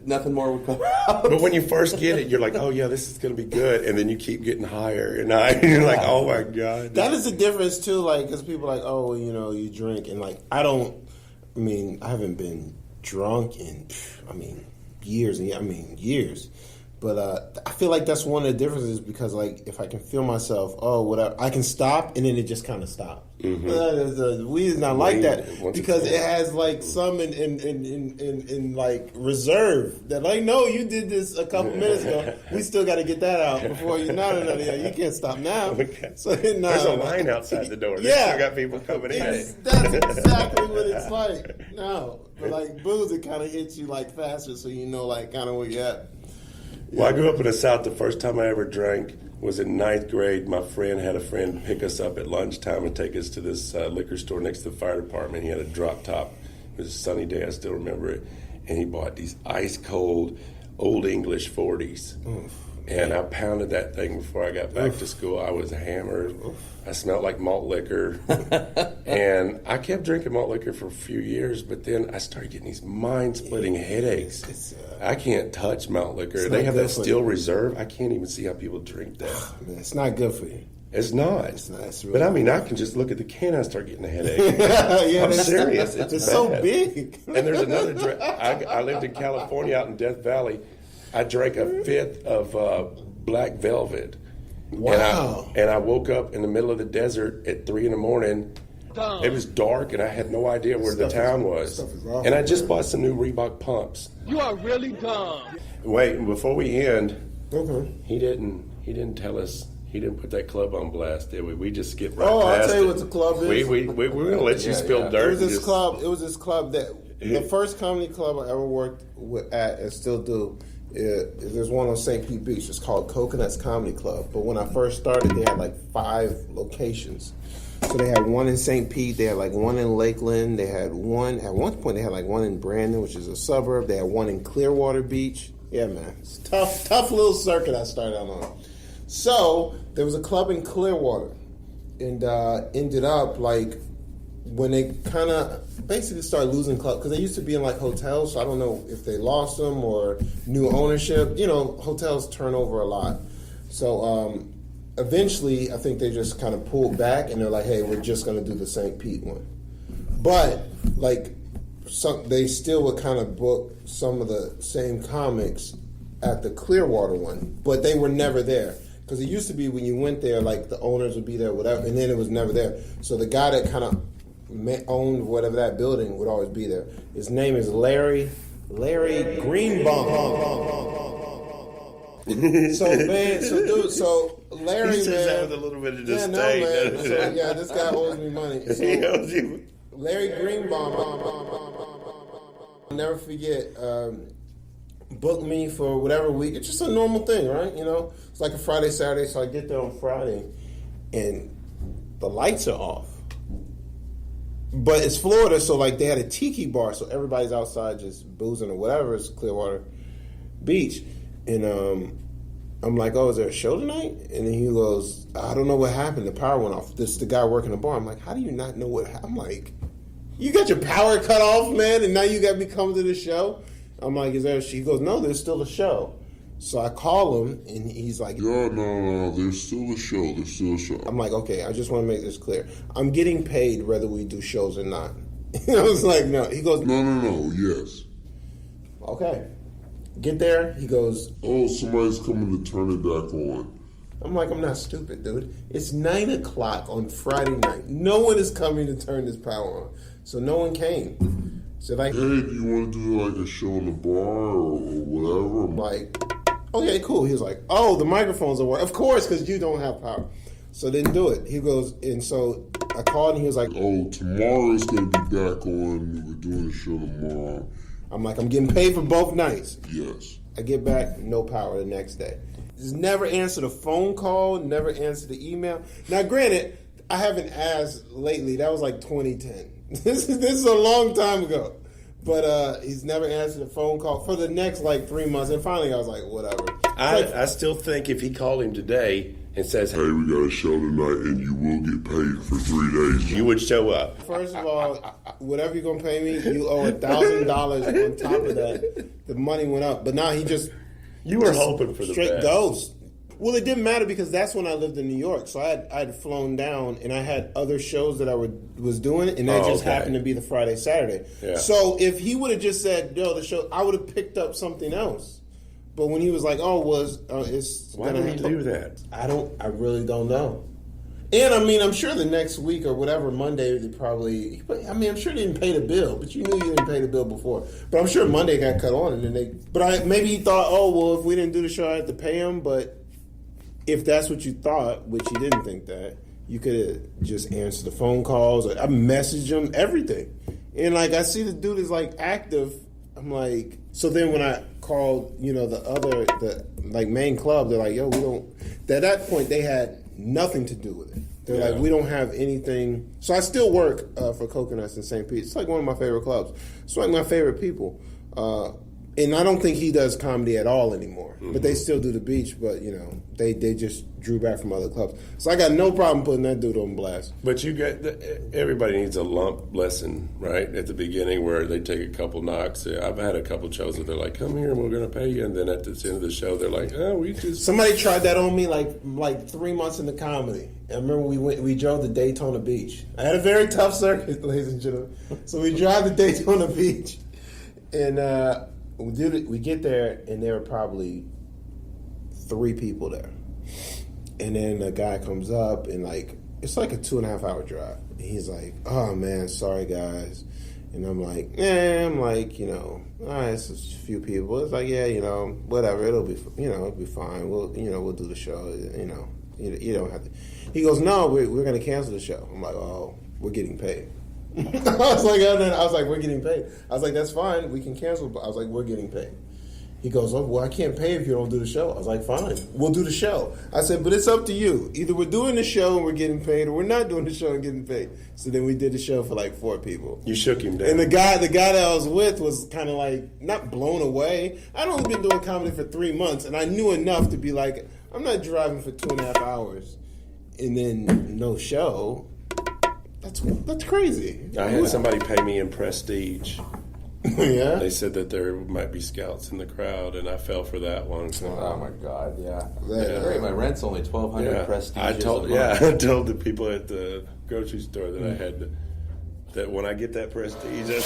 nothing more would come out. But when you first get it, you're like, oh, yeah, this is going to be good. And then you keep getting higher and higher. And you're like, oh, my God. That is the difference, too, like, because people are like, oh, well, you drink. And, like, I haven't been drunk in, years. But I feel like that's one of the differences because, like, if I can feel myself, whatever, I can stop, and then it just kind of stops. Mm-hmm. Weed is not like that because it has, like, some in like, reserve that, like, no, you did this a couple minutes ago. We still got to get that out before you, no, you can't stop now. Okay. So, there's a line outside the door. They still got people coming in. That's exactly what it's like. No, but, like, booze, it kind of hits you, like, faster so you know, like, kind of where you're at. Well, I grew up in the South. The first time I ever drank was in 9th grade. My friend had a friend pick us up at lunchtime and take us to this liquor store next to the fire department. He had a drop top. It was a sunny day. I still remember it. And he bought these ice-cold Old English 40s. Oof. And I pounded that thing before I got back to school. I was hammered. I smelled like malt liquor. And I kept drinking malt liquor for a few years, but then I started getting these mind-splitting headaches. I can't touch malt liquor. They have that Steel Reserve. I can't even see how people drink that. Man, it's not good for you. It's not. It's not. It's But really I can just look at the can and I start getting a headache. I'm serious. It's so big. And there's another drink. I lived in California out in Death Valley. I drank a fifth of Black Velvet. Wow. And I woke up in the middle of the desert at 3 a.m. It was dark, and I had no idea where the town was. And I just bought some new Reebok pumps. You are really dumb. Wait, before we end, okay. He didn't tell us. He didn't put that club on blast, did we? We just skipped right past it. I'll tell you what the club is. We're going to let you spill dirt. It was this club that the first comedy club I ever worked at and still do. There's one on St. Pete Beach. It's called Coconuts Comedy Club. But when I first started, they had like 5 locations. So they had one in St. Pete. They had like one in Lakeland. They had one, at one point, they had like one in Brandon, which is a suburb. They had one in Clearwater Beach. Yeah, man. It's tough little circuit I started out on. So there was a club in Clearwater. And ended up like when they kind of basically started losing clubs, because they used to be in like hotels, so I don't know if they lost them or new ownership. You know, hotels turn over a lot. So eventually, I think they just kind of pulled back and they're like, hey, we're just going to do the St. Pete one. But like, they still would kind of book some of the same comics at the Clearwater one, but they were never there. Because it used to be when you went there, like the owners would be there, whatever, and then it was never there. So the guy that kind of owned whatever that building would always be there. His name is Larry Greenbaum. So Larry, he says man, that with a little bit of disdain. man. So, this guy owes me money. So, he owes you. Larry Greenbaum, I'll never forget. Booked me for whatever week. It's just a normal thing, right? You know, it's like a Friday, Saturday. So I get there on Friday, and the lights are off. But it's Florida, so like they had a tiki bar, so everybody's outside just boozing or whatever. It's Clearwater Beach, and I'm like, "Oh, is there a show tonight?" And then he goes, "I don't know what happened. The power went off." This is the guy working the bar. I'm like, "How do you not know what happened?" I'm like, "You got your power cut off, man, and now you got me coming to the show." I'm like, "Is there?" He goes, "No, there's still a show." So I call him, and he's like, "Yeah, no, there's still a show. There's still a show." I'm like, "Okay, I just want to make this clear. I'm getting paid whether we do shows or not." I was like, "No." He goes, No, yes. Okay. Get there. He goes, "Oh, somebody's coming to turn it back on." I'm like, "I'm not stupid, dude. It's 9 o'clock on Friday night. No one is coming to turn this power on." So no one came. So like, "Hey, do you want to do like a show in the bar or whatever?" I'm like, "Okay, cool." He was like, "Oh, the microphones are working." Of course, because you don't have power. So then do it. He goes, and so I called and he was like, "Oh, tomorrow's going to be back on. We're doing a show tomorrow." I'm like, "I'm getting paid for both nights." Yes. I get back, no power the next day. Just never answered a phone call, never answered the email. Now, granted, I haven't asked lately. That was like 2010. This is a long time ago. But he's never answered a phone call for the next like 3 months. And finally, I was like, whatever. I still think if he called him today and says, Hey, we got a show tonight and you will get paid for 3 days. you would show up. First of all, whatever you're gonna pay me, you owe $1,000 on top of that. The money went up, but now he just You were hoping for the straight best. ghost. Well, it didn't matter because that's when I lived in New York, so I had flown down and I had other shows that I was doing, and that just happened to be the Friday Saturday. Yeah. So if he would have just said, "No, the show," I would have picked up something else. But when he was like, "Oh, it's Why did he do that? I really don't know. And I mean, I'm sure the next week or whatever Monday they probably. I mean, I'm sure they didn't pay the bill, but you knew you didn't pay the bill before. But I'm sure Monday got cut on, and then they. But maybe he thought, oh well, if we didn't do the show, I had to pay him. But if that's what you thought, which you didn't think that, you could have just answered the phone calls. Or I messaged him everything, and like I see the dude is like active. I'm like, so then when I called, the main club, they're like, yo, we don't. At that point, they had nothing to do with it. They're like, we don't have anything. So I still work for Coconuts in St. Pete. It's like one of my favorite clubs. It's like my favorite people. And I don't think he does comedy at all anymore. But they still do the beach. But, they just drew back from other clubs. So I got no problem putting that dude on blast. But everybody needs a lump lesson, right, at the beginning where they take a couple knocks. I've had a couple shows where they're like, come here and we're going to pay you. And then at the end of the show, they're like, oh, we just... Somebody tried that on me like 3 months into comedy. I remember we drove to Daytona Beach. I had a very tough circuit, ladies and gentlemen. So we drive to Daytona Beach. And we get there, and there were probably 3 people there. And then the guy comes up, and it's like a 2.5 hour drive. And he's like, oh man, sorry guys. And I'm like, all right, it's just a few people. It's like, yeah, whatever, it'll be fine. We'll do the show. You don't have to. He goes, no, we're going to cancel the show. I'm like, oh, we're getting paid. I was like, we're getting paid. I was like, that's fine, we can cancel. But I was like, we're getting paid. He goes, oh, well, I can't pay if you don't do the show. I was like, fine, we'll do the show. I said, but it's up to you. Either we're doing the show and we're getting paid, or we're not doing the show and getting paid. So then we did the show for like 4 people. You shook him down. And the guy that I was with was kind of like, not blown away. I'd only been doing comedy for 3 months, and I knew enough to be like, I'm not driving for 2.5 hours and then no show. That's crazy. I had somebody pay me in Prestige. Yeah? They said that there might be scouts in the crowd, and I fell for that one. Oh my God! Yeah. Yeah. Great. My rent's only $1,200 prestige. I told the people at the grocery store that I had that when I get that Prestige, I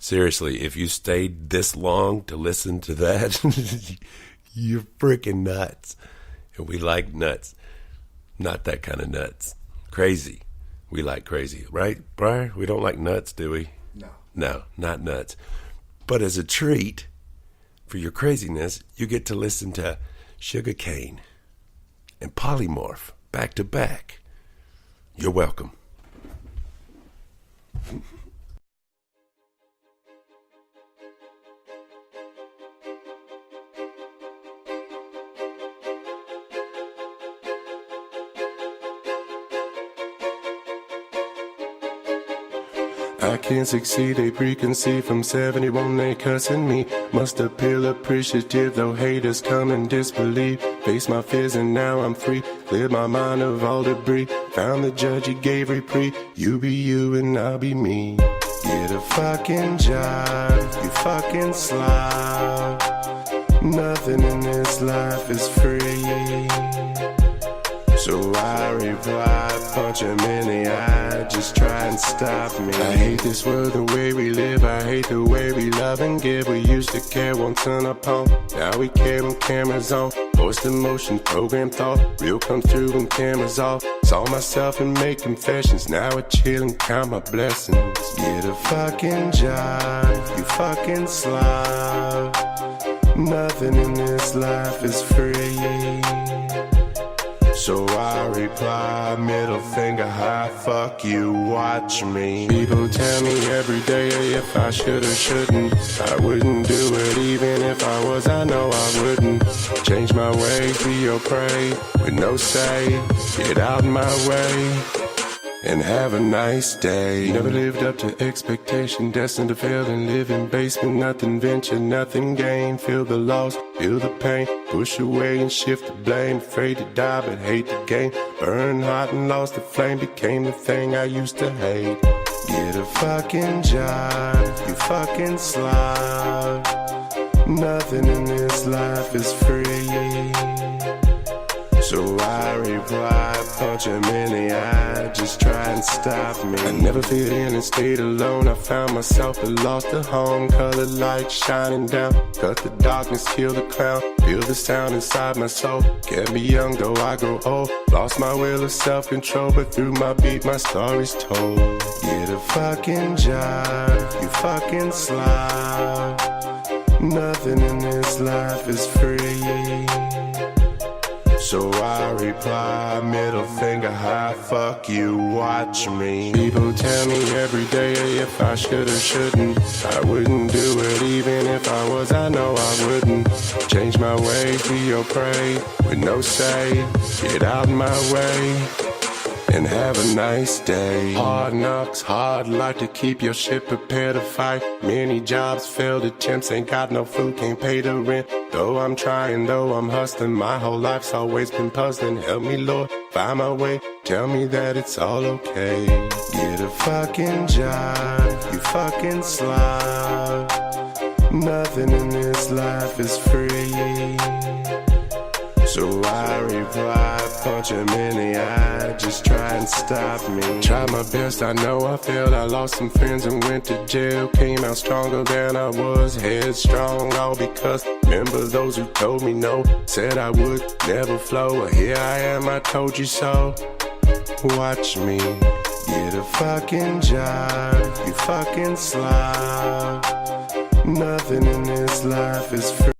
Seriously, if you stayed this long to listen to that, you're freaking nuts. And we like nuts. Not that kind of nuts. Crazy. We like crazy, right, Briar? We don't like nuts, do we? No. No, not nuts. But as a treat for your craziness, you get to listen to Sugarcane and Polymorph back to back. You're welcome. I can't succeed, they preconceived from 71, they cussing me. Must appeal appreciative, though haters come and disbelieve. Face my fears and now I'm free, cleared my mind of all debris. Found the judge, he gave reprieve, you be you and I'll be me. Get a fucking job, you fucking slob. Nothing in this life is free. So I reply, punch him in the eye, just try and stop me. I hate this world, the way we live, I hate the way we love and give. We used to care one turn upon, now we care when cameras on. Forced emotion, programmed thought, real come through when cameras off. Saw myself and make confessions, now I chill and count my blessings. Get a fucking job, you fucking slob. Nothing in this life is free. So I reply, middle finger high, fuck you, watch me. People tell me every day if I should or shouldn't. I wouldn't do it even if I was, I know I wouldn't. Change my ways, be your prey, with no say. Get out my way, and have a nice day. Never lived up to expectation, destined to fail and live in basement. Nothing venture, nothing gain. Feel the loss, feel the pain. Push away and shift the blame. Afraid to die but hate the game. Burn hot and lost the flame. Became the thing I used to hate. Get a fucking job, you fucking slob. Nothing in this life is free. So I reply, punch him in the eye, just try and stop me. I never fit in and stayed alone. I found myself and lost a home. Colored light shining down, cut the darkness, kill the clown. Feel the sound inside my soul, kept me young though I grow old. Lost my will of self-control, but through my beat my story's told. Get a fucking job, you fucking slob. Nothing in this life is free. So I reply, middle finger high, fuck you, watch me. People tell me every day if I should or shouldn't. I wouldn't do it even if I was, I know I wouldn't. Change my ways, be your prey, with no say. Get out my way, and have a nice day. Hard knocks, hard luck to keep your shit prepared to fight. Many jobs, failed attempts, ain't got no food, can't pay the rent. Though I'm trying, though I'm hustling, my whole life's always been puzzling. Help me, Lord, find my way, tell me that it's all okay. Get a fucking job, you fucking slob. Nothing in this life is free. So I reply, punch him in the eye, just try and stop me. Tried my best, I know I failed, I lost some friends and went to jail. Came out stronger than I was, headstrong, all because remember those who told me no, said I would never flow. Well, here I am, I told you so, watch me. Get a fucking job, you fucking slob. Nothing in this life is free.